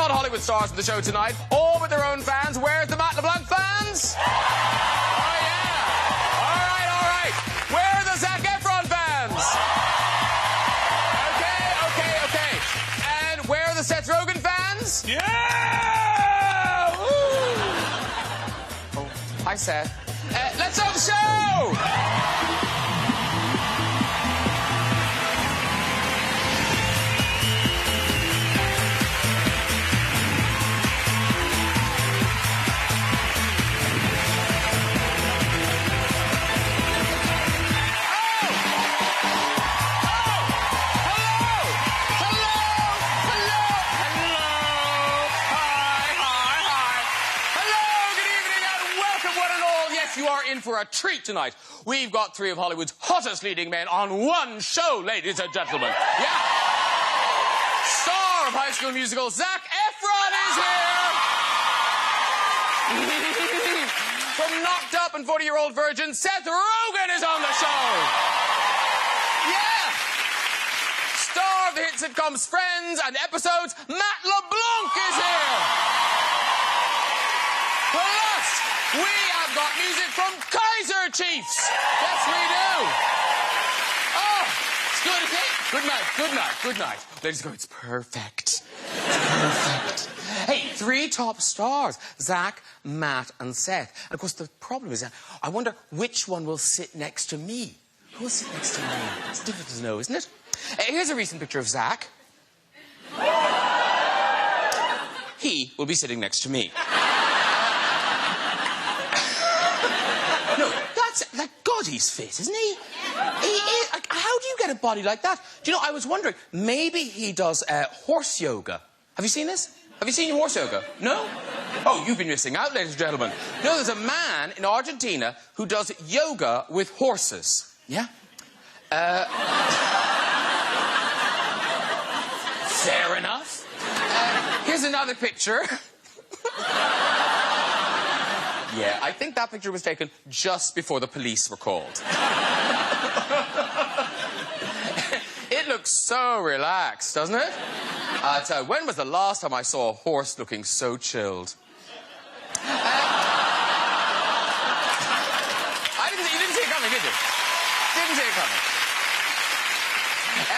hot Hollywood stars on the show tonight, all with their own fans. Where's the Matt LeBlanc fans? Oh, yeah. All right. Where are the Zac Efron fans? Okay. And where are the Seth Rogen fans? Yeah! Oh, hi, Seth. Let's have the show! You are in for a treat tonight. We've got three of Hollywood's hottest leading men on one show, ladies and gentlemen. Yeah. Star of High School Musical, Zac Efron is here. From Knocked Up and 40-Year-Old Virgin, Seth Rogen is on the show. Yeah. Star of the hit sitcoms Friends and Episodes, Matt LeBlanc is here. Plus, we have got music from Kaiser Chiefs. Yes, we do. Oh, it's good, isn't it? Good night. Ladies and gentlemen, it's perfect. Hey, three top stars, Zac, Matt and Seth. And, of course, the problem is, I wonder which one will sit next to me. Who will sit next to me? It's difficult to know, isn't it? Here's a recent picture of Zac. He will be sitting next to me. God, he's fit, isn't he? He is. How do you get a body like that? Do you know, I was wondering, maybe he does horse yoga. Have you seen this? Have you seen horse yoga? No? Oh, you've been missing out, ladies and gentlemen. You know, there's a man in Argentina who does yoga with horses. Yeah? Fair enough. Here's another picture. Yeah, I think that picture was taken just before the police were called. It looks so relaxed, doesn't it? When was the last time I saw a horse looking so chilled? You didn't see it coming, did you? Didn't see it coming.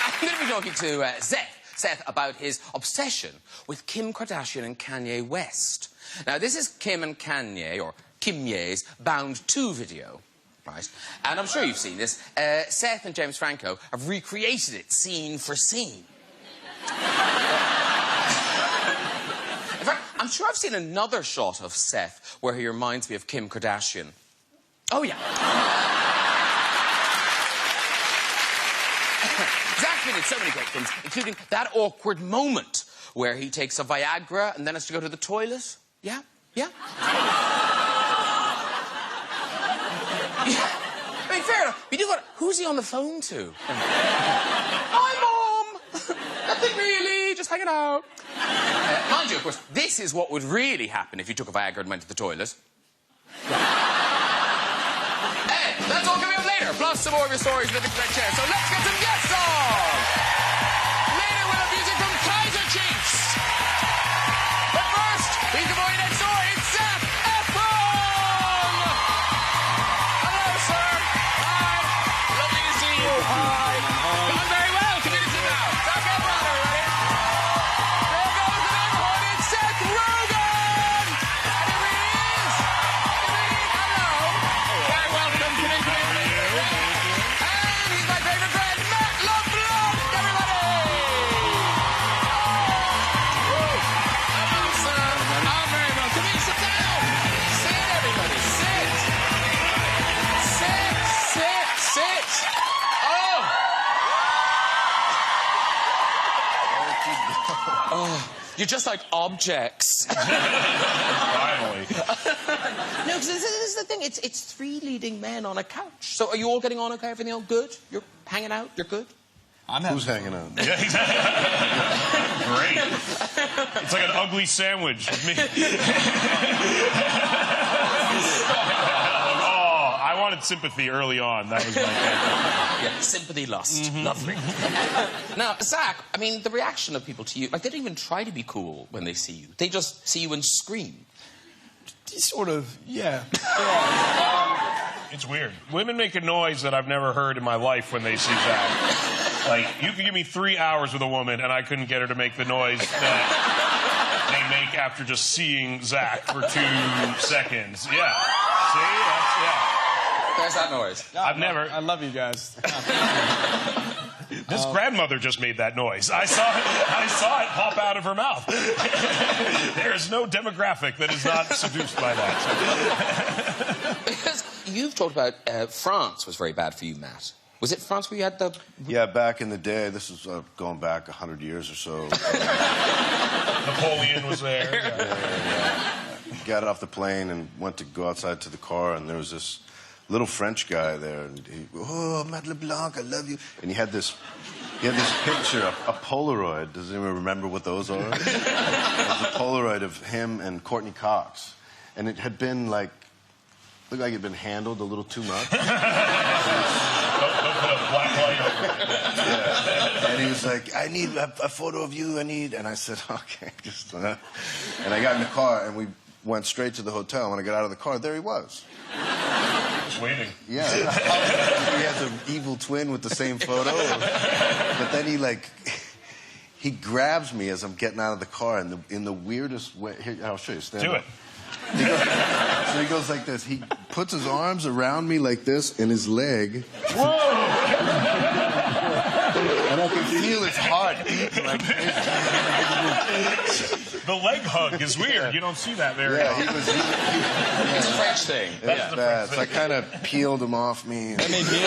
I'm going to be talking to Seth about his obsession with Kim Kardashian and Kanye West. Now, this is Kim and Kanye, or Kim Ye's, Bound 2 video, right? And I'm sure you've seen this. Seth and James Franco have recreated it scene for scene. In fact, I'm sure I've seen another shot of Seth where he reminds me of Kim Kardashian. Oh, yeah. Zac's been in so many great things, including that awkward moment where he takes a Viagra and then has to go to the toilet. Yeah? I mean, fair enough. You do got... Who's he on the phone to? Hi, Mom! Nothing really, just hanging out. Mind you, of course, this is what would really happen if you took a Viagra and went to the toilet. Hey, that's all coming up later, plus some more of your stories in the big red chair. So let's get some guests on! Later, we'll have music from Kaiser Chiefs. But first, he's the boy next door. It's Seth Efron! Hello, sir. Hi. Lovely to see you. Hi. Gone very well. Come in and sit down. Seth Efron, everybody. There goes the neighborhood. It's Seth Rogen! And here he is. Hello. Very welcome. Come in. And he's my favorite friend, Matt LeBlanc, everybody! Oh, you're just like objects. Finally. No, because this is the thing. It's three leading men on a couch. So are you all getting on okay? Everything all good? You're hanging out? You're good? Who's hanging out? Yeah, exactly. Great. It's like an ugly sandwich with me. Oh, I wanted sympathy early on. That was my thing. Yeah, sympathy lost. Lovely. Now, Zach, I mean, the reaction of people to you, like, they don't even try to be cool when they see you. They just see you and scream. Sort of, yeah. It's weird. Women make a noise that I've never heard in my life when they see Zach. Like, you could give me 3 hours with a woman, and I couldn't get her to make the noise that they make after just seeing Zach for 2 seconds. Yeah. See? Yeah. There's that noise. I've never... I love you guys. This grandmother just made that noise. I saw it pop out of her mouth. There is no demographic that is not seduced by that. Because you've talked about France was very bad for you, Matt. Was it France where you had the... Yeah, back in the day. This is going back 100 years or so. Napoleon was there. Yeah. Got off the plane and went to go outside to the car, and there was this little French guy there, and he, oh, Matt LeBlanc, I love you. And he had this picture, a Polaroid. Does anyone remember what those are? It was a Polaroid of him and Courtney Cox. And it had been like, looked like it had been handled a little too much. Don't put a black light over it. Yeah. And he was like, I need a photo of you, and I said, okay. And I got in the car, and we went straight to the hotel. When I got out of the car, there he was. Waiting. Yeah. He has an evil twin with the same photo. But then he grabs me as I'm getting out of the car in the weirdest way. Here, I'll show you. Stand Do up. it. So he goes like this. He puts his arms around me like this and his leg. Whoa! And I can feel his heart beat like this. The leg hug is weird. You don't see that very often. It's a French thing. It's bad. So I kind of peeled him off me. That made me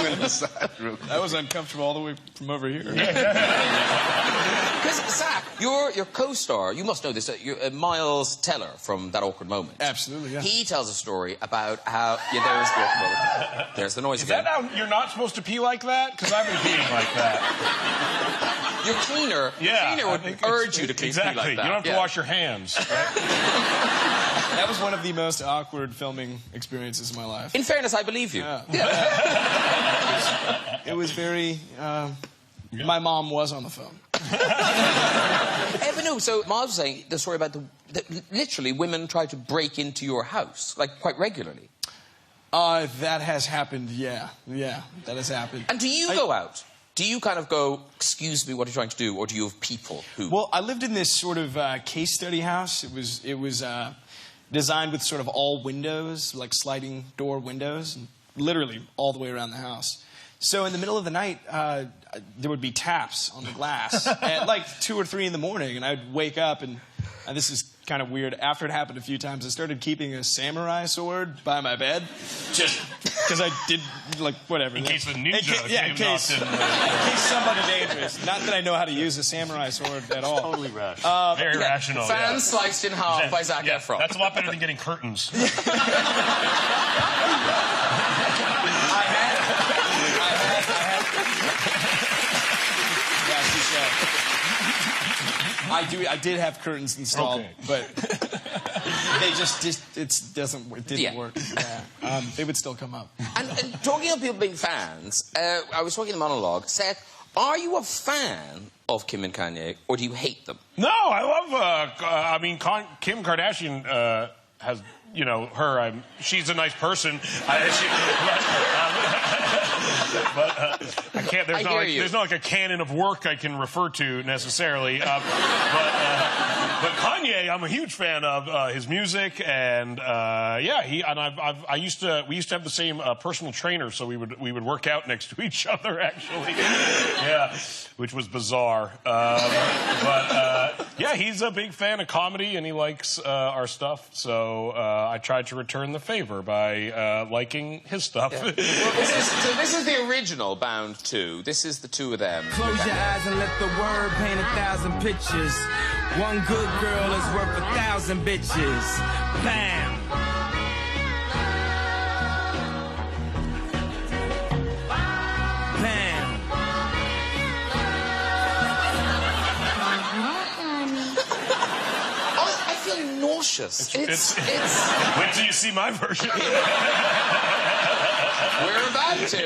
Went aside real quick. That was uncomfortable all the way from over here. Because, Zach, your co-star, you must know this, you're, Miles Teller from That Awkward Moment. Absolutely, yeah. He tells a story about how... Yeah, there's the noise Is again. that how you're not supposed to pee like that? Because I've been peeing like that. Your cleaner, would urge you to clean exactly. like that. You don't have to wash your hands. Right? That was one of the most awkward filming experiences of my life. In fairness, I believe you. Yeah. It was very... My mom was on the phone. But no, so Miles was saying the story about that literally women try to break into your house, like, quite regularly. That has happened, yeah. Yeah, that has happened. And do you go out? Do you kind of go, excuse me, what are you trying to do? Or do you have people who... Well, I lived in this sort of case study house. It was designed with sort of all windows, like sliding door windows, and literally all the way around the house. So in the middle of the night, there would be taps on the glass at like 2 or 3 in the morning, and I'd wake up, and this is kind of weird. After it happened a few times, I started keeping a samurai sword by my bed, just because I did, like, whatever. In case the ninja in case somebody dangerous. Not that I know how to use a samurai sword at all. Totally rational. Very rational. Fan sliced in half by Zac Efron. That's a lot better than getting curtains. I did have curtains installed, but they it didn't work. Yeah. They would still come up. And talking of people being fans, I was talking in the monologue, Seth, are you a fan of Kim and Kanye, or do you hate them? No, I love, Kim Kardashian has, you know, she's a nice person. I can't. There's not like a canon of work I can refer to necessarily. But Kanye, I'm a huge fan of his music, and we used to have the same personal trainer, so we would work out next to each other actually. Yeah, which was bizarre. Yeah, he's a big fan of comedy, and he likes our stuff. So I tried to return the favor by liking his stuff. Yeah. Well, this is the original Bound 2. This is the two of them. Close your eyes and let the word paint 1,000 pictures. One good girl is worth 1,000 bitches. Bam! Bam! I feel nauseous. It's... Wait till you see my version. We're about to.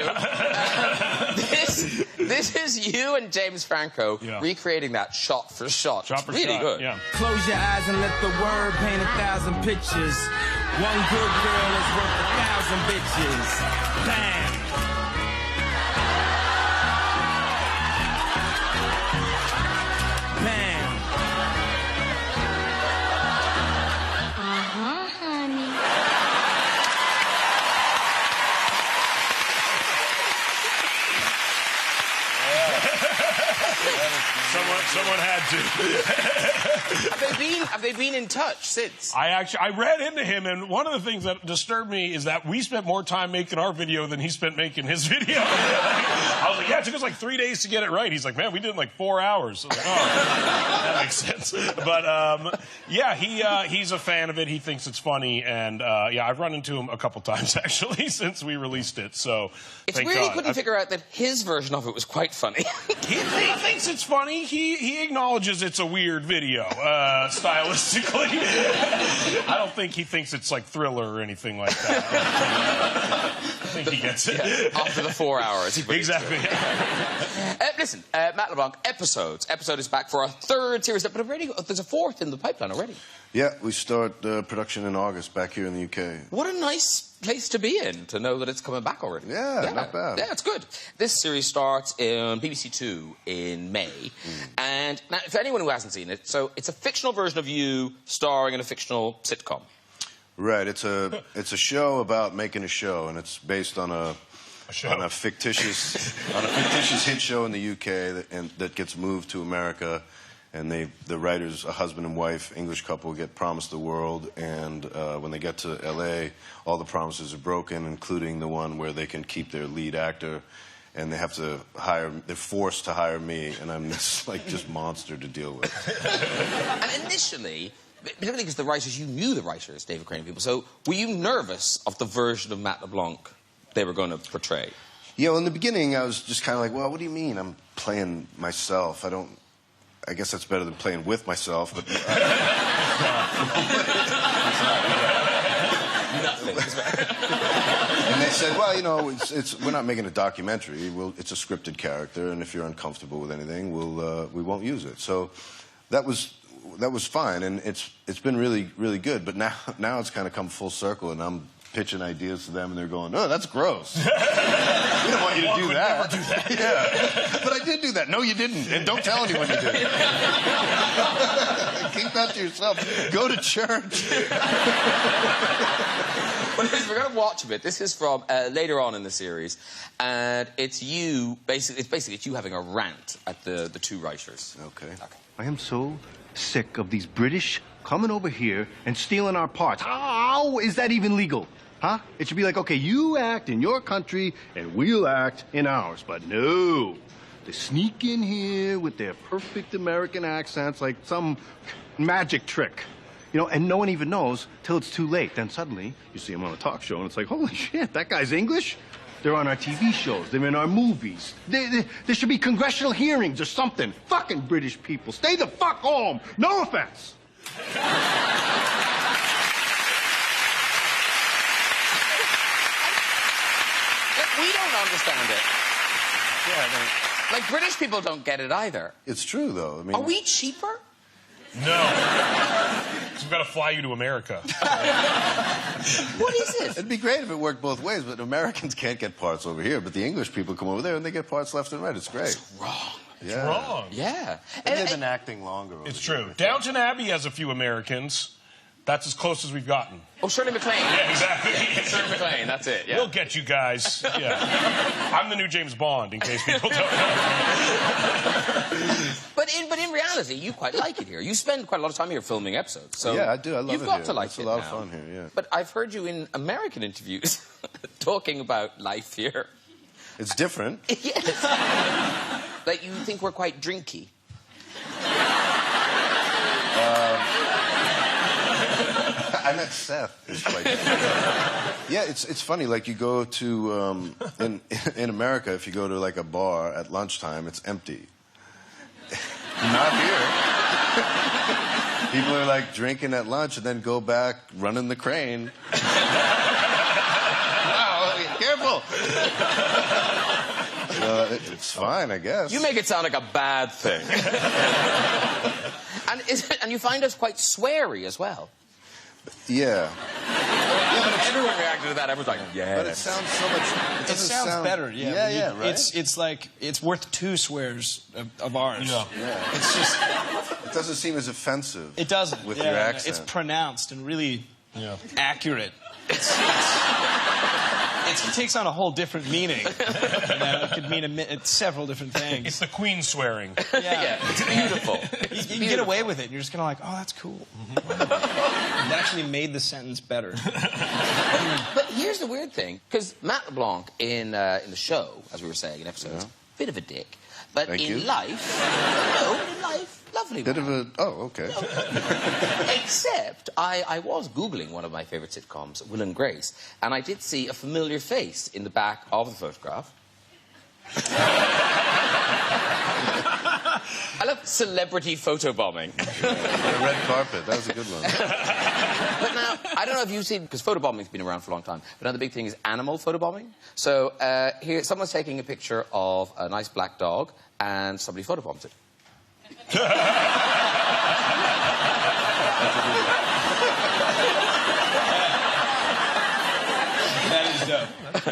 This is you and James Franco recreating that shot for shot. Shot for really shot, good. yeah. Close your eyes and let the word paint 1,000 pictures. One good girl is worth 1,000 bitches. Bam! Bam! Honey. Someone had to. Have they been in touch since? I read into him, and one of the things that disturbed me is that we spent more time making our video than he spent making his video. I was like, yeah, it took us like 3 days to get it right. He's like, man, we did it in like 4 hours. I was like, oh, that makes sense. But yeah, he's a fan of it. He thinks it's funny, and yeah, I've run into him a couple times actually since we released it. So it's weird he couldn't figure out that his version of it was quite funny. He thinks it's funny. He acknowledges it's a weird video, stylistically. I don't think he thinks it's like Thriller or anything like that. I think he gets it. Yeah, after the 4 hours. Exactly. Listen, Matt LeBlanc, episodes. Episode is back for our 3rd series, but already there's a 4th in the pipeline already. Yeah, we start production in August back here in the UK. What a nice place to be in, to know that it's coming back already. Yeah, not bad. Yeah, it's good. This series starts on BBC Two in May. And now, for anyone who hasn't seen it, so it's a fictional version of you starring in a fictional sitcom. Right, it's a show about making a show, and it's based on a fictitious hit show in the UK that gets moved to America. And the writers, a husband and wife, English couple, get promised the world, and when they get to L.A., all the promises are broken, including the one where they can keep their lead actor, and they have to they're forced to hire me, and I'm this, like, just monster to deal with. And initially, particularly because the writers, you knew the writers, David Crane people, so were you nervous of the version of Matt LeBlanc they were going to portray? Yeah, well, in the beginning, I was just kind of like, well, what do you mean I'm playing myself? I guess that's better than playing with myself, but... And they said, well, you know, we're not making a documentary. It's a scripted character, and if you're uncomfortable with anything, we won't use it. So that was fine, and it's been really, really good. But now it's kind of come full circle, and I'm pitching ideas to them, and they're going, oh, that's gross. We don't want you to do that. Never do that. Yeah. But I did do that. No, you didn't. And don't tell anyone you did it. Keep that to yourself. Go to church. Well, we're going to watch a bit. This is from later on in the series, and it's you, basically it's you having a rant at the two writers. Okay. I am so sick of these British coming over here and stealing our parts. How is that even legal? Huh? It should be like, okay, you act in your country and we'll act in ours. But no. They sneak in here with their perfect American accents like some magic trick. You know, and no one even knows till it's too late. Then suddenly you see them on a talk show and it's like, holy shit, that guy's English? They're on our TV shows. They're in our movies. There should be congressional hearings or something. Fucking British people. Stay the fuck home. No offense. We don't understand it. Yeah, Like, British people don't get it either. it's true, though. I mean, Are we cheaper? No. We've got to fly you to America. What is it? it'd be great if it worked both ways, but Americans can't get parts over here. But the English people come over there and they get parts left and right. It's great. It's wrong. Yeah. Wrong. Yeah. And they've been acting longer. over It's there. true. Downton Abbey has a few Americans. That's as close as we've gotten. Oh, Shirley MacLaine. Yeah, exactly. Yeah, Shirley MacLaine, that's it. Yeah. We'll get you guys. Yeah. I'm the new James Bond, in case people don't know. But in reality, you quite like it here. You spend quite a lot of time here filming episodes. So Yeah, I do. I love you've it got here. to like It's it a lot now. of fun here, yeah. But I've heard you in American interviews talking about life here. It's different. Yes. Like, you think we're quite drinky. I met Seth. It's quite yeah, it's funny. Like, you go to in America, if you go to like a bar at lunchtime, it's empty. Not here. People are like drinking at lunch and then go back running the crane. Wow, careful! It's fine, I guess. You make it sound like a bad thing. And you find us quite sweary as well. Yeah. Everyone reacted to that. Everyone's like, yeah. But it sounds so much... It sounds better, yeah. Yeah, right? It's like, it's worth 2 swears of ours. Yeah. It's just... It doesn't seem as offensive. It doesn't. With your accent. It's pronounced and really accurate. It takes on a whole different meaning. It could mean several different things. It's the Queen swearing. Yeah, it's beautiful. You can get away with it, and you're just kind of like, oh, that's cool. It actually made the sentence better. But here's the weird thing, because Matt LeBlanc in the show, as we were saying in episodes, bit of a dick. But in life, lovely Bit man. of a... Oh, okay. Except, I was Googling one of my favourite sitcoms, Will and Grace, and I did see a familiar face in the back of the photograph. I love celebrity photobombing. The red carpet, that was a good one. But now, I don't know if you've seen, because photobombing's been around for a long time, but now the big thing is animal photobombing. So here, someone's taking a picture of a nice black dog, and somebody photobombs it. That is dope.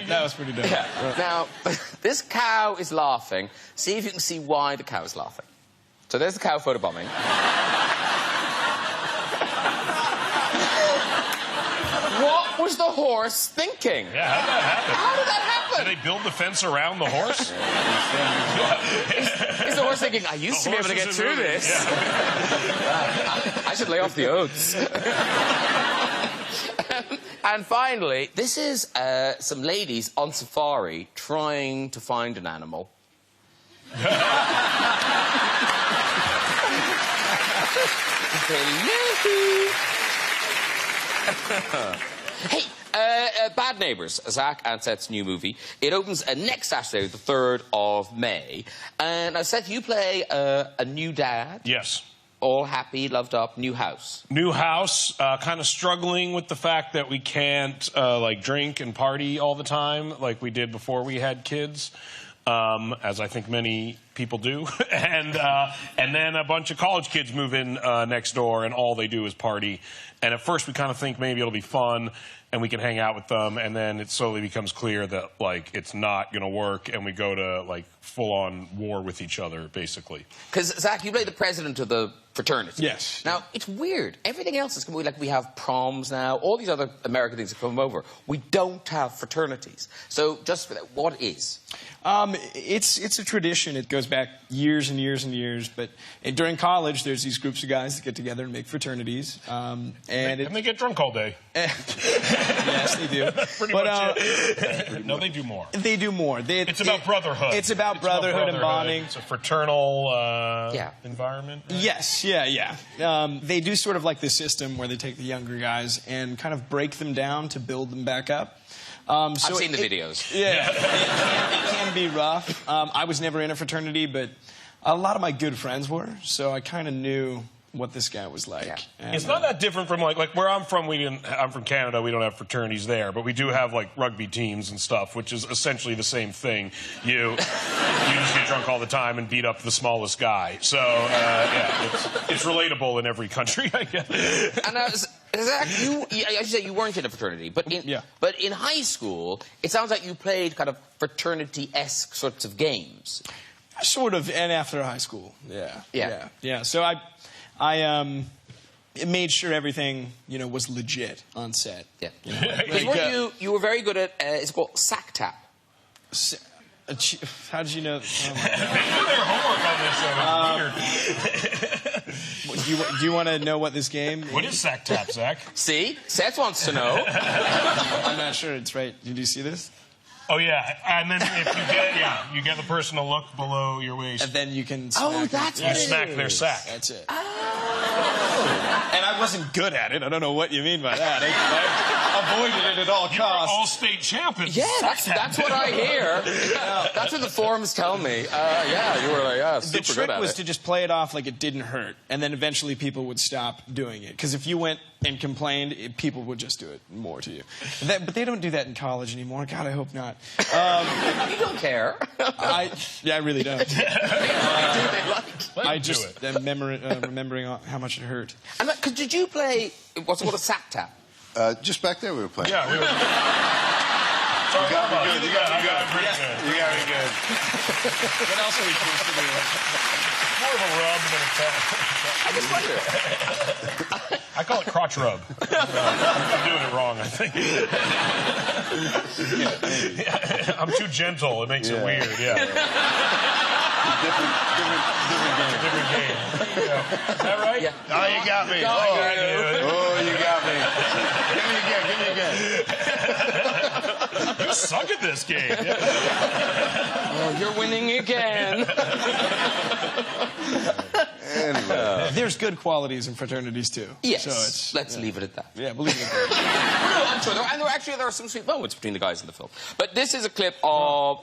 That was pretty dope. Yeah. Now, this cow is laughing. See if you can see why the cow is laughing. So there's the cow photobombing. What was the horse thinking? Yeah, how did that happen? How did that happen? Did they build the fence around the horse? Is the horse thinking, I used to be able to get through this? Yeah. I should lay off the oats. And finally, this is some ladies on safari trying to find an animal. Hey, Bad Neighbours, Zach and Seth's new movie. It opens next Saturday, the 3rd of May. And now, Seth, you play a new dad. Yes. All happy, loved up, new house. New house, kind of struggling with the fact that we can't, like, drink and party all the time like we did before we had kids, as I think many people do. And then a bunch of college kids move in next door, and all they do is party. And at first we kind of think maybe it'll be fun, and we can hang out with them, and then it slowly becomes clear that, like, it's not going to work, and we go to, like, full-on war with each other, basically. Because, Zach, you play the president of the fraternity. Yes. Now, it's weird. Everything else is coming, like, we have proms now. All these other American things have come over. We don't have fraternities. So, just for that, what is? It's a tradition. It goes back years and years and years. But during college, there's these groups of guys that get together and make fraternities. And they get drunk all day. Yes, they do. Pretty much it. No, they do more. They do more. It's about brotherhood. It's about brotherhood and bonding. It's a fraternal environment. Right? Yes, yeah. They do sort of like the system where they take the younger guys and kind of break them down to build them back up. I've seen the videos. Yeah, it can be rough. I was never in a fraternity, but a lot of my good friends were, so I kind of knew what this guy was like. Yeah. And, it's not that different from like where I'm from. I'm from Canada. We don't have fraternities there, but we do have like rugby teams and stuff, which is essentially the same thing. You just get drunk all the time and beat up the smallest guy. So it's relatable in every country, I guess. And Zach, as you say, you weren't in a fraternity, but in high school, it sounds like you played kind of fraternity-esque sorts of games. Sort of, and after high school. Yeah. So I made sure everything, was legit on set. Yeah. Because you were very good at, it's called sack tap. How did you know? They did their homework on this. Do you want to know what this game is? What is sack tap, Zach? See? Seth wants to know. I'm not sure it's right. Did you see this? Oh, yeah. And then if you get the person to look below your waist. And then you can smack smack their sack. That's it. Oh. And I wasn't good at it. I don't know what you mean by that. I avoided it at all costs. All-state champion. Yeah, that's what I hear. That's what the forums tell me. You were like, super good at it. The trick was to just play it off like it didn't hurt. And then eventually people would stop doing it. Because if you went and complained, people would just do it more to you. But they don't do that in college anymore. God, I hope not. You don't care. I really don't. I just am remembering how much it hurt. And did you play what's called a sack tap? Just back there we were playing. Yeah, we were. You got me good. You got me good. You got me good. What else are we supposed to do? More of a rub than a tap. I just wonder. I call it crotch rub. I'm doing it wrong, I think. I'm too gentle. It makes it weird, yeah. Different game. Yeah. Is that right? Yeah. Oh, you got me. Oh, you got me. Give me again. You suck at this game. Yeah. Oh, you're winning again. Anyway. There's good qualities in fraternities, too. Yes. So Let's leave it at that. Yeah, believe it or not. I'm sure there are some sweet moments between the guys in the film. But this is a clip of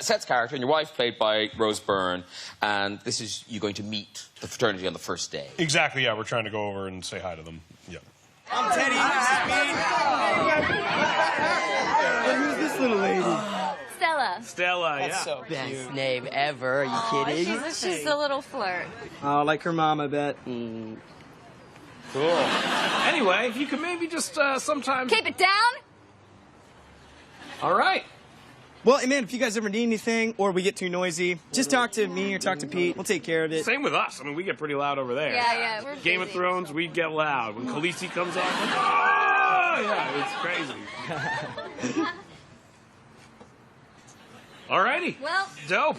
Seth's character and your wife, played by Rose Byrne, and this is you going to meet the fraternity on the first day. Exactly, yeah. We're trying to go over and say hi to them. Yeah. I'm Teddy. Who's this little lady? Stella. Stella, That's so Best cute. name ever. Are you kidding? She's a little flirt. Oh, like her mom, I bet. Cool. Anyway, if you could maybe just sometime... Keep it down. All right. Well, hey, man, if you guys ever need anything or we get too noisy, just talk to me or talk to Pete. We'll take care of it. Same with us. I mean, we get pretty loud over there. Yeah, we're Game of busy. Thrones, we get loud. When Khaleesi comes on, oh, yeah, it's crazy. All righty. Well, Dope.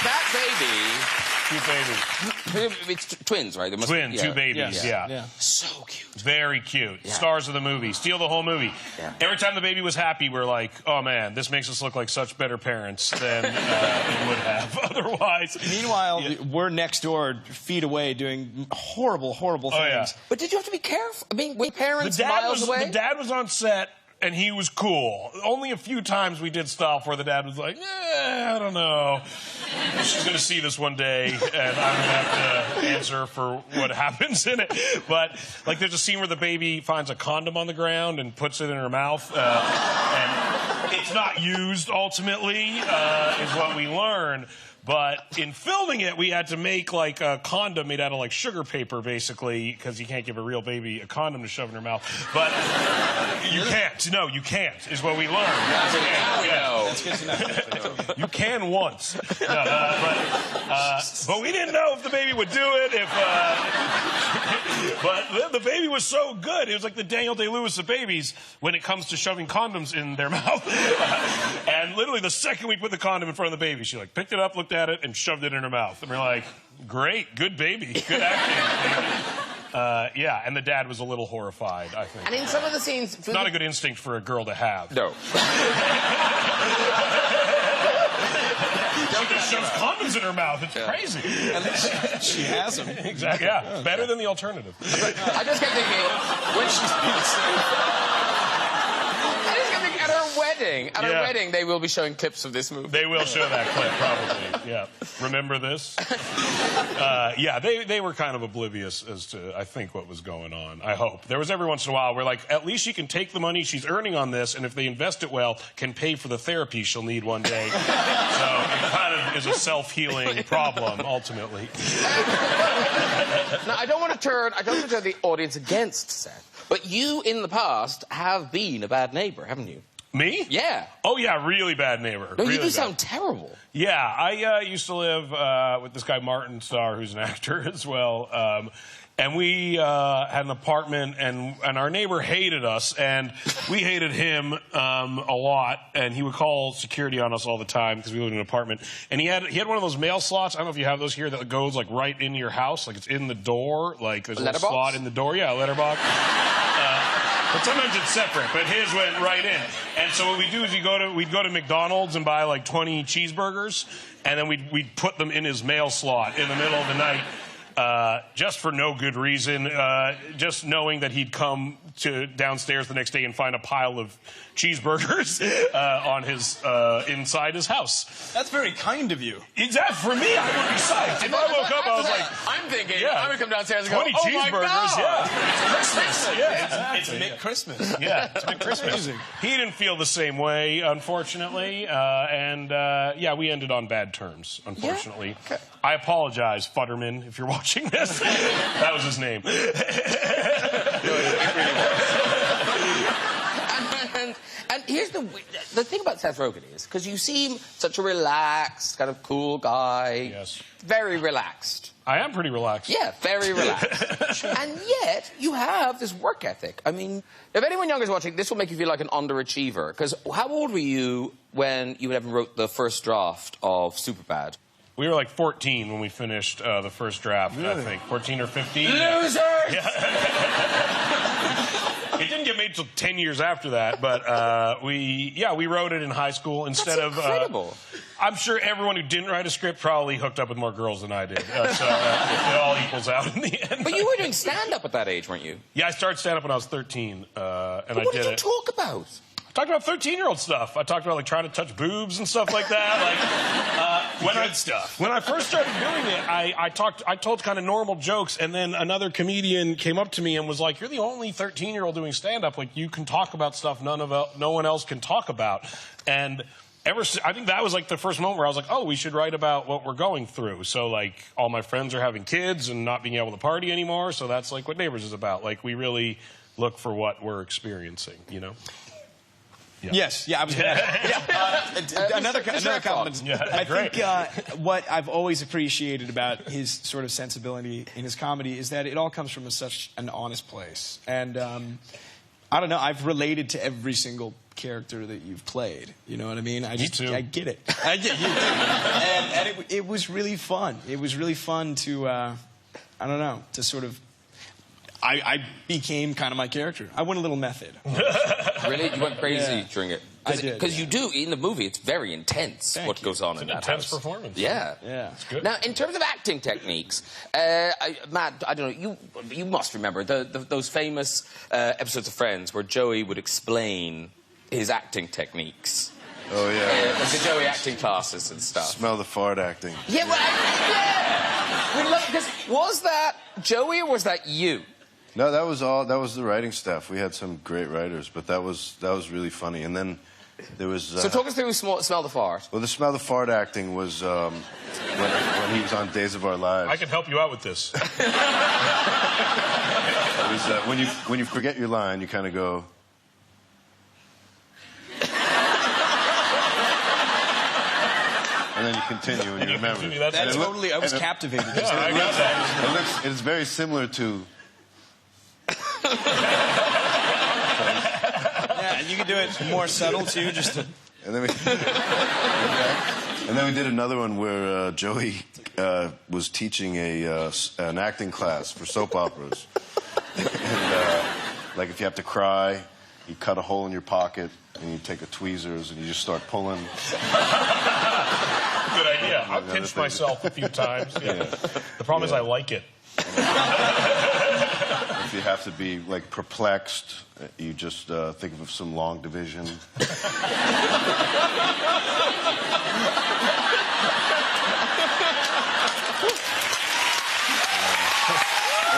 That baby. Two babies. It's twins, right? They must Twin, be, two babies, yeah. So cute. Very cute. Yeah. Stars of the movie. Steal the whole movie. Yeah. Every time the baby was happy, we're like, oh, man, this makes us look like such better parents than we would have otherwise. Meanwhile, we're next door, feet away, doing horrible, horrible things. Oh, yeah. But did you have to be careful? I mean, were parents miles away? The dad was on set, and he was cool. Only a few times we did stuff where the dad was like, I don't know. She's going to see this one day, and I'm going to have to answer for what happens in it. But, like, there's a scene where the baby finds a condom on the ground and puts it in her mouth, and it's not used, ultimately, is what we learn. But in filming it, we had to make, like, a condom made out of, like, sugar paper, basically, because you can't give a real baby a condom to shove in her mouth. But you can't. No, you can't, is what we learned. That's good to know. You can once. But we didn't know if the baby would do it, but the baby was so good. It was like the Daniel Day-Lewis of babies when it comes to shoving condoms in their mouth. And literally the second we put the condom in front of the baby, she, like, picked it up, looked at it, and shoved it in her mouth. And we're like, great, good baby, good acting. Yeah, and the dad was a little horrified, I think. And in some of the scenes... Not a good instinct for a girl to have. No. She just shoves condoms in her mouth. It's crazy. At least she has them. Exactly, yeah. Better than the alternative. I just kept thinking, when she's... At her wedding, they will be showing clips of this movie. They will show that clip, probably. Yeah. Remember this? Yeah, they were kind of oblivious as to, I think, what was going on. I hope. There was every once in a while where, like, at least she can take the money she's earning on this, and if they invest it well, can pay for the therapy she'll need one day. So it kind of is a self-healing problem, ultimately. Now, I don't want to turn the audience against Seth, but you, in the past, have been a bad neighbor, haven't you? Me? Yeah. Oh, yeah, really bad neighbor. No, really you do bad. sound terrible. Yeah, I used to live with this guy, Martin Starr, who's an actor as well. And we had an apartment, and our neighbor hated us, and we hated him a lot. And he would call security on us all the time because we lived in an apartment. And he had one of those mail slots. I don't know if you have those here that goes, like, right into your house. Like, it's in the door. Like, there's a little slot in the door. Yeah, a letterbox. But sometimes it's separate, but his went right in. And so what we do is we'd go to McDonald's and buy like 20 cheeseburgers, and then we'd put them in his mail slot in the middle of the night. just for no good reason. Just knowing that he'd come to downstairs the next day and find a pile of cheeseburgers on his inside his house. That's very kind of you. Exactly. For me, I would be psyched. If I woke up, I was like, I'm thinking, yeah, I would come downstairs and go, 20 oh cheeseburgers, my God. yeah. It's Christmas. Yeah, It's mid-Christmas. yeah, it's Christmas. He didn't feel the same way, unfortunately, yeah, we ended on bad terms, unfortunately. Yeah. Okay. I apologize, Futterman, if you're watching this. That was his name. And here's the thing about Seth Rogen is, because you seem such a relaxed, kind of cool guy. Yes. Very relaxed. I am pretty relaxed. Yeah, very relaxed. And yet, you have this work ethic. I mean, if anyone younger is watching, this will make you feel like an underachiever. Because how old were you when you ever wrote the first draft of Superbad? We were like 14 when we finished the first draft, I think. 14 or 15. Losers! It didn't get made till 10 years after that, but we wrote it in high school instead That's incredible. I'm sure everyone who didn't write a script probably hooked up with more girls than I did, so it all equals out in the end. But you were doing stand-up at that age, weren't you? Yeah, I started stand-up when I was 13, and What did you talk about? I talked about 13-year-old stuff. I talked about like trying to touch boobs and stuff like that. Like when I first started doing it, I told kind of normal jokes, and then another comedian came up to me and was like, "You're the only 13-year-old doing stand-up. Like you can talk about stuff no one else can talk about." And I think that was like the first moment where I was like, "Oh, we should write about what we're going through." So like all my friends are having kids and not being able to party anymore. So that's like what Neighbors is about. Like we really look for what we're experiencing, you know. Yeah. Yes, yeah, I was going to another compliment. Yeah, I great. think what I've always appreciated about his sort of sensibility in his comedy is that it all comes from such an honest place. And I don't know, I've related to every single character that you've played. You know what I mean? I too. I get it. I get you too. And it was really fun. It was really fun to, I don't know, to sort of... I became kind of my character. I went a little method. Really? You went crazy during it? I did. Because you do, in the movie, it's very intense what goes on in that intense house. performance. Yeah. Yeah. It's good. Now, in terms of acting techniques, Matt, I don't know, you must remember those famous episodes of Friends where Joey would explain his acting techniques. Oh, yeah. Like the Joey acting classes and stuff. Smell the fart acting. Yeah, well, was that Joey or was that you? No, that was the writing staff. We had some great writers, but that was really funny. And then there was... So talk us through Smell the Fart. Well, the Smell the Fart acting was when he was on Days of Our Lives. I can help you out with this. It was when you forget your line, you kind of go... And then you continue and you remember. That's totally... I was captivated. Yeah, I got that. It's very similar to... Yeah, and you can do it more subtle too, just to... And then we did another one where Joey was teaching an acting class for soap operas. And like if you have to cry, you cut a hole in your pocket and you take a tweezers and you just start pulling. Good idea. I've pinched myself a few times. Yeah. The problem is I like it. If you have to be like perplexed, you just think of some long division. It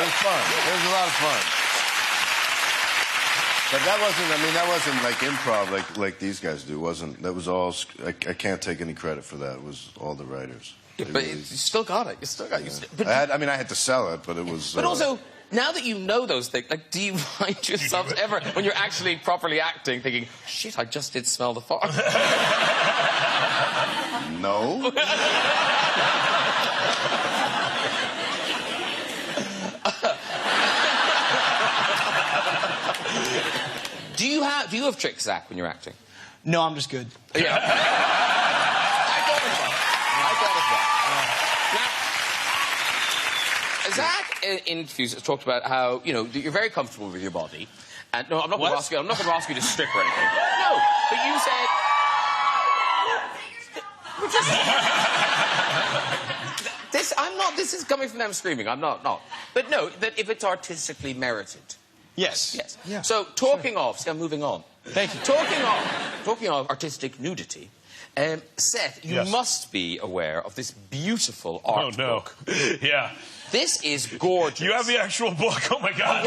was fun. It was a lot of fun. But that wasn't like improv like these guys do. That was all, I can't take any credit for that. It was all the writers. Yeah, but you still got it. You still got it. Yeah. I had to sell it, but it was... But also, now that you know those things, like, do you find yourself ever, when you're actually properly acting, thinking, shit, I just did Smell the Fart? No. Do you have tricks, Zach, when you're acting? No, I'm just good. Yeah. I thought as well. Now, Zach, in interviews, has talked about how, you know, you're very comfortable with your body. And no, I'm not going to ask you to strip or anything. No, but you said... I'm not. This is coming from them screaming. I'm not. But no, that if it's artistically merited. Yes. Yes. Yeah, so talking of, see, I'm moving on. Thank you. Talking of artistic nudity, Seth, you must be aware of this beautiful art book. Yeah. This is gorgeous. You have the actual book? Oh, my God.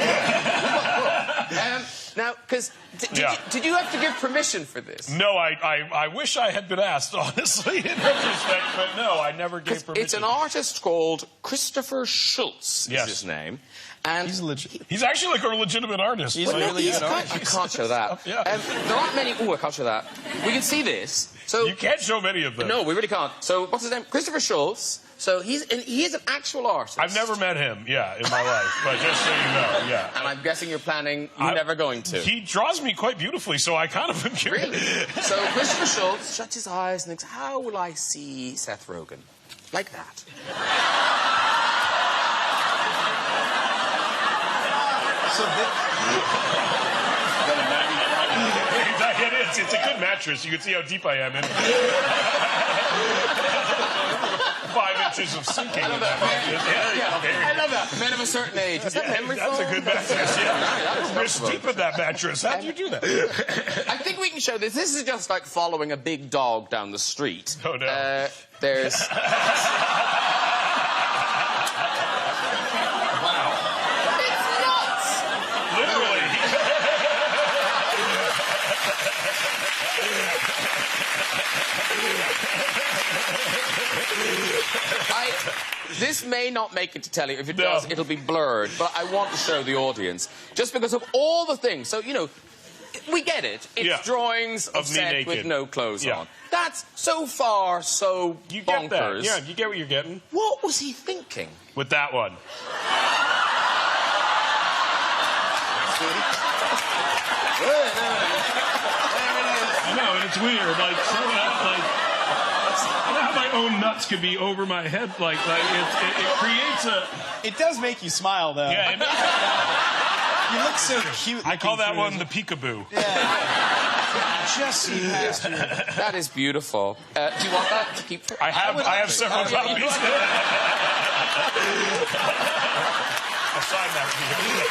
Now, because did you have to give permission for this? No, I wish I had been asked, honestly, in retrospect, but no, I never gave permission. It's an artist called Christopher Schultz, is his name. And he's actually like a legitimate artist. He's a really good artist. I can't show that. Yeah. There aren't many. Oh, I can't show that. We can see this. So you can't show many of them. No, we really can't. So what's his name? Christopher Schultz. So he is an actual artist. I've never met him, in my life, but just so you know, And I'm guessing you're planning, you're never going to. He draws me quite beautifully, so I kind of am curious. Really? So Christopher Schultz shuts his eyes and thinks, how will I see Seth Rogen? Like that. It's a good mattress. You can see how deep I am in it. 5 inches of sinking. I love that. I love that. Men of a certain age. Is that memory foam? That's a good mattress, You're steep in that mattress. How do you do that? I think we can show this. This is just like following a big dog down the street. Oh, no. There's... This may not make it to telly. If it does, it'll be blurred. But I want to show the audience. Just because of all the things. So, we get it. It's drawings of Seth with no clothes on. That's so far so you get bonkers. That. Yeah, you get what you're getting. What was he thinking? With that one. I know, and it's weird. Like, I don't know how my own nuts could be over my head. Like it creates a... It does make you smile, though. Yeah, you look so cute. I call that one the peekaboo. Yeah. Just see past you. That is beautiful. Do you want that to keep... I have several copies. I'll sign that for you.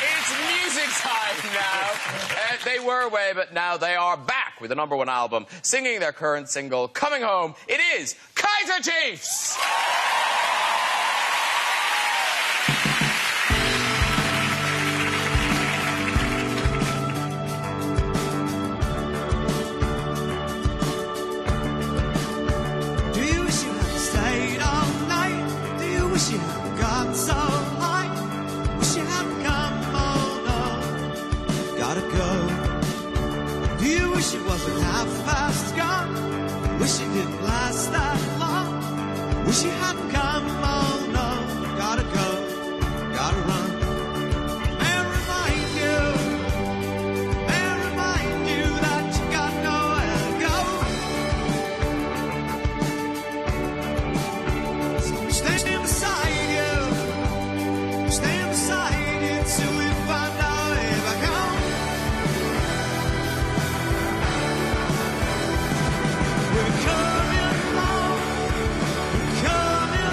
It's music time now. They were away, but now they are back with the #1 album, singing their current single, Coming Home. It is Kaiser Chiefs! Do you wish you had stayed all night? Do you wish you had gone so high? Wish you hadn't come, oh no, gotta go. Do you wish it wasn't half past gone? Wish it didn't last that long. Wish you hadn't come, oh no, gotta go, gotta run. And remind you that you got nowhere to go. So stand beside you till we find our way back home. We're coming home, we're coming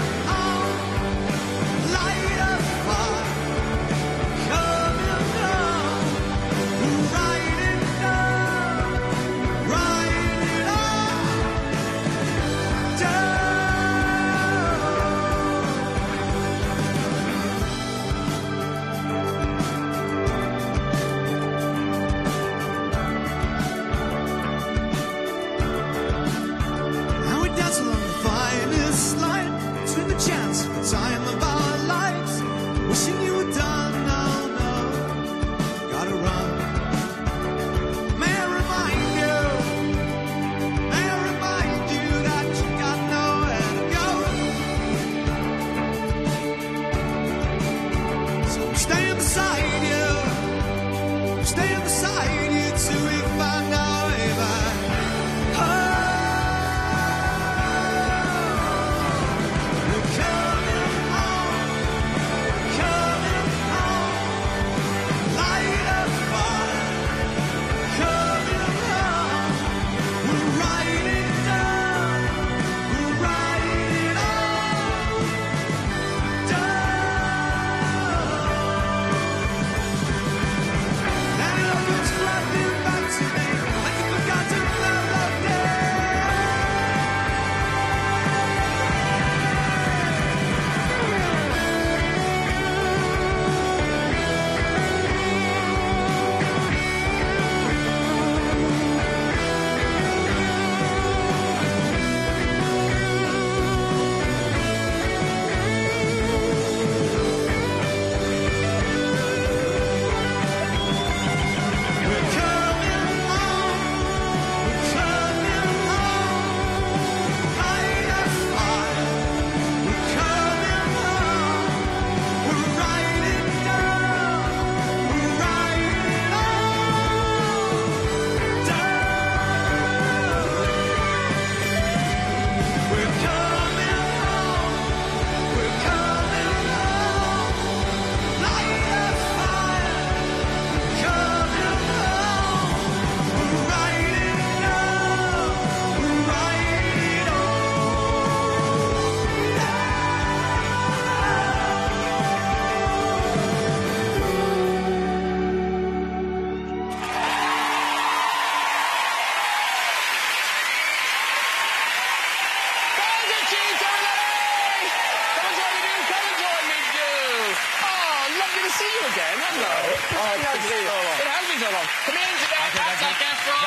see you again. Hello. Nice to see you. It has been so long. Come in today. That's Zac Efron.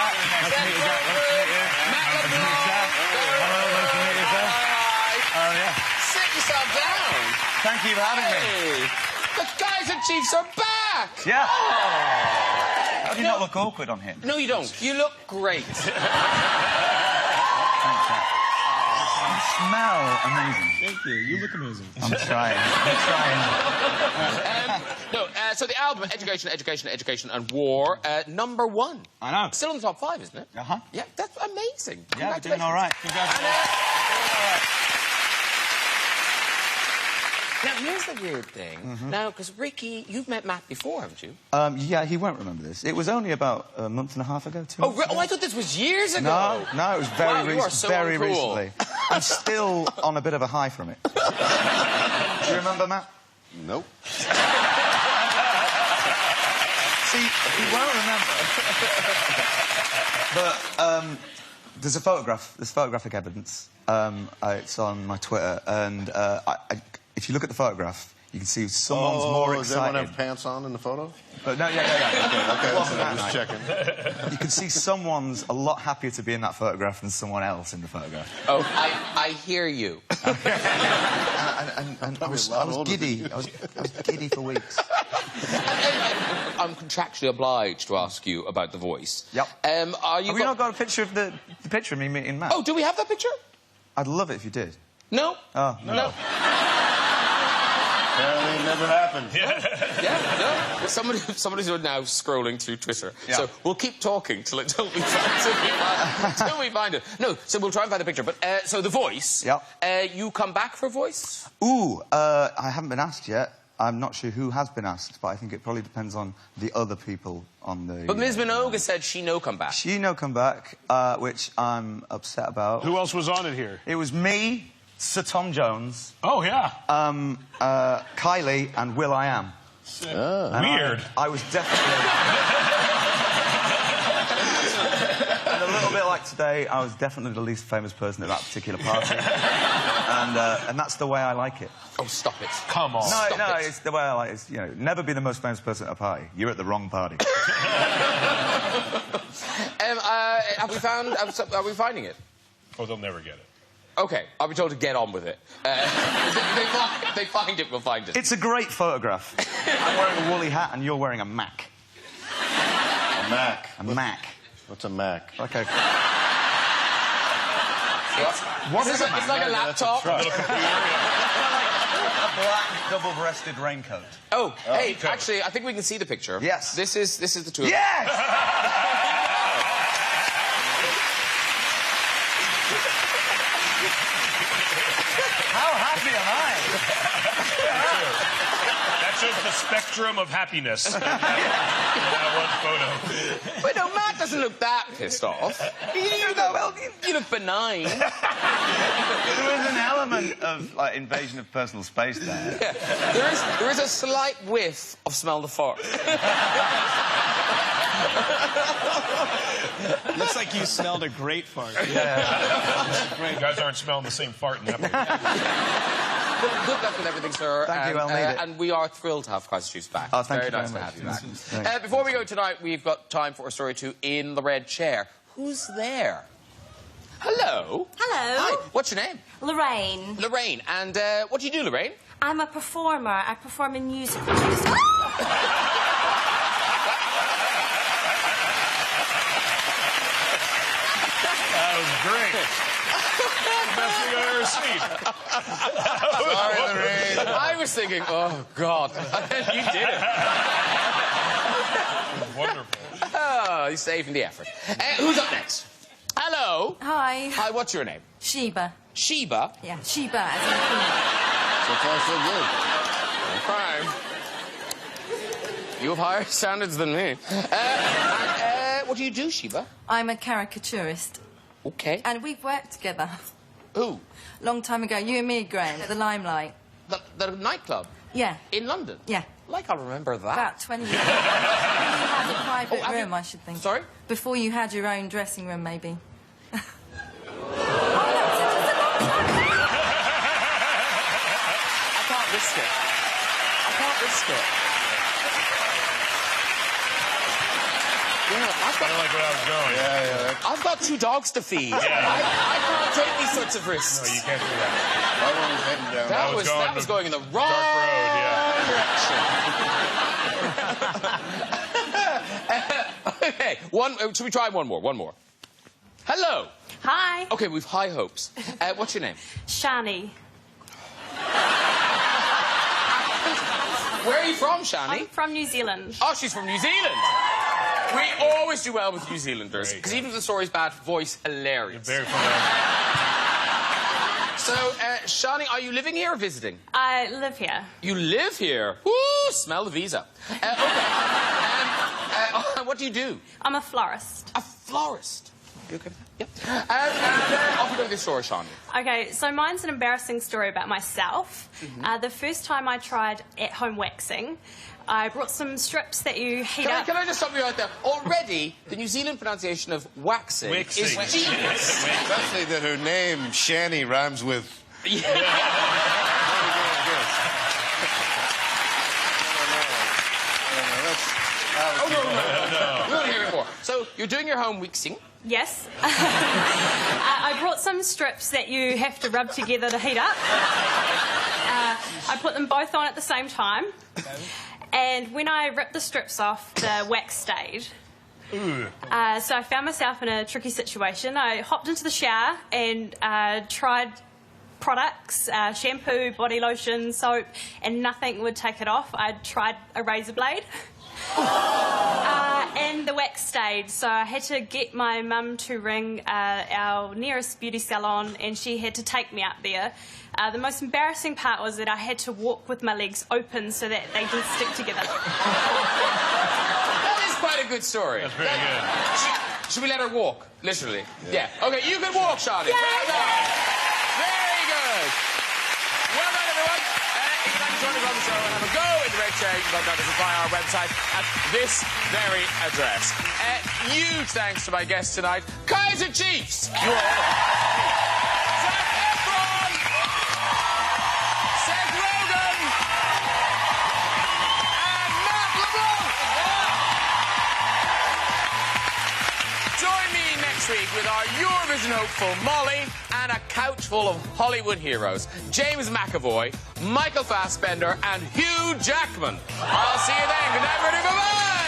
Seth Rogen. Matt LeBlanc. Hello, nice to meet you, sir. Hi. Oh, yeah. Sit yourself down. Thank you for having me. Hey. The guys and Chiefs are back. Yeah. How do you not look awkward on him? No, you don't. You look great. Thanks, Jack. You smell amazing. Thank you. You look amazing. I'm trying. So the album, Education, and War, #1. I know. Still in the top 5, isn't it? Uh-huh. Yeah, that's amazing. Yeah, we're doing all right. Congratulations. Now, here's the weird thing. Now, because Ricky, you've met Matt before, haven't you? Yeah, he won't remember this. It was only about a month and a half ago, 2 months ago. Oh, I thought this was years ago. No, it was very, you are so very uncool. recently. I'm still on a bit of a high from it. Do you remember, Matt? Nope. See, he won't remember. But there's photographic evidence. It's on my Twitter, and if you look at the photograph, you can see someone's more Does everyone excited. have pants on in the photo? But no, yeah. Okay, Wasn't that I'm just night. checking. You can see someone's a lot happier to be in that photograph than someone else in the photograph. Oh, I hear you. And I was giddy. I was giddy for weeks. I'm contractually obliged to ask you about the voice. Yep. Have you not got a picture of the picture of me meeting Matt? Oh, do we have that picture? I'd love it if you did. No. Oh, no. Apparently it never happened. Yeah, no. Somebody's now scrolling through Twitter. Yeah. So we'll keep talking till we find it. No, so we'll try and find the picture. But so the voice. Yep. You come back for voice? Ooh, I haven't been asked yet. I'm not sure who has been asked, but I think it probably depends on the other people on the... But Ms. Minogue said she no come back. She no come back, which I'm upset about. Who else was on it here? It was me, Sir Tom Jones, Oh, yeah. Kylie, and Will I Am. And Weird. I was definitely... And a little bit like today, I was definitely the least famous person at that particular party. And that's the way I like it. Oh, stop it. Come on. No, it's the way I like it. It's, never be the most famous person at a party. You're at the wrong party. Are we finding it? Oh, they'll never get it. Okay, I'll be told to get on with it. They find it, we'll find it. It's a great photograph. I'm wearing a woolly hat and you're wearing a Mac. A Mac. A Mac. What's a Mac? Okay. What is it? It's like a laptop. A black double-breasted raincoat. Oh, hey, actually, I think we can see the picture. Yes. This is the two of them. Yes! How happy am I? That shows the spectrum of happiness in that one photo. But no, Matt doesn't look that pissed off. You look benign. There is an element of invasion of personal space there. Yeah. There is a slight whiff of smell the fart. Looks like you smelled a great fart. Yeah. You guys aren't smelling the same fart in that picture. Good luck with everything, sir. Thank you, I'll need it. And we are thrilled to have Kaiser Chiefs back. Oh, thank very you nice very to much. have you back. Thanks. Before we go tonight, we've got time for a story to In the Red Chair. Who's there? Hello. Hello. Hi. What's your name? Lorraine. Lorraine. And what do you do, Lorraine? I'm a performer. I perform in musicals. That was great. Best thing I've ever seen. Sorry, Lorraine. I was thinking, oh, God. You did it. Wonderful. Oh, you're saving the effort. Who's up next? Hello. Hi. Hi, what's your name? Sheba. Sheba. Yeah, Sheba as in So far, so good. Fine. You have higher standards than me. What do you do, Sheba? I'm a caricaturist. Okay. And we've worked together. Who? Long time ago. You and me, Graham, at the Limelight. The nightclub? Yeah. In London? Yeah. Like I remember that. About 20 years ago. Before you had a private have room, you- I should think. Sorry? Before you had your own dressing room, maybe. I can't risk it. I can't risk it. don't like where I was going. Yeah. I've got 2 dogs to feed. I can't take these sorts of risks. No, you can't do that. That one was heading down. That was going in the wrong direction. Okay, should we try one more? One more. Hello. Hi. Okay, we've high hopes. What's your name? Shani. Where are you from, Shani? I'm from New Zealand. Oh, she's from New Zealand. We always do well with New Zealanders. Because even if the story's bad, voice hilarious. Very funny. So, Shani, are you living here or visiting? I live here. You live here? Woo! Smell the visa. Okay. What do you do? I'm a florist. A florist. You okay with that? Yep. Off you go with this story, Shani. Okay, so mine's an embarrassing story about myself. The first time I tried at-home waxing, I brought some strips that you heat up. Can I just stop you right there? Already, the New Zealand pronunciation of waxing is genius. Especially that her name, Shani, rhymes with... Yeah. No. We want to hear it more. So, you're doing your home waxing. Yes. I brought some strips that you have to rub together to heat up. I put them both on at the same time. And when I ripped the strips off, the wax stayed. So I found myself in a tricky situation. I hopped into the shower and tried products, shampoo, body lotion, soap, and nothing would take it off. I tried a razor blade. And the wax stayed, so I had to get my mum to ring our nearest beauty salon, and she had to take me up there. The most embarrassing part was that I had to walk with my legs open so that they didn't stick together. That is quite a good story. That's very good. Should we let her walk? Literally. Yeah. Okay, you can walk, Shani. Yay! Well done. Very good. Well done, everyone. If you'd like to join us on the show and have a go in the red chair, you can contact us via our website at this very address. Huge thanks to my guests tonight, Kaiser Chiefs. Seth Efron. Seth Rogen. And Matt LeBlanc. Join me next week with our Eurovision hopeful Molly and a couch full of Hollywood heroes. James McAvoy, Michael Fassbender and Hugh Jackman. I'll see you then. Good night, everybody. Bye-bye.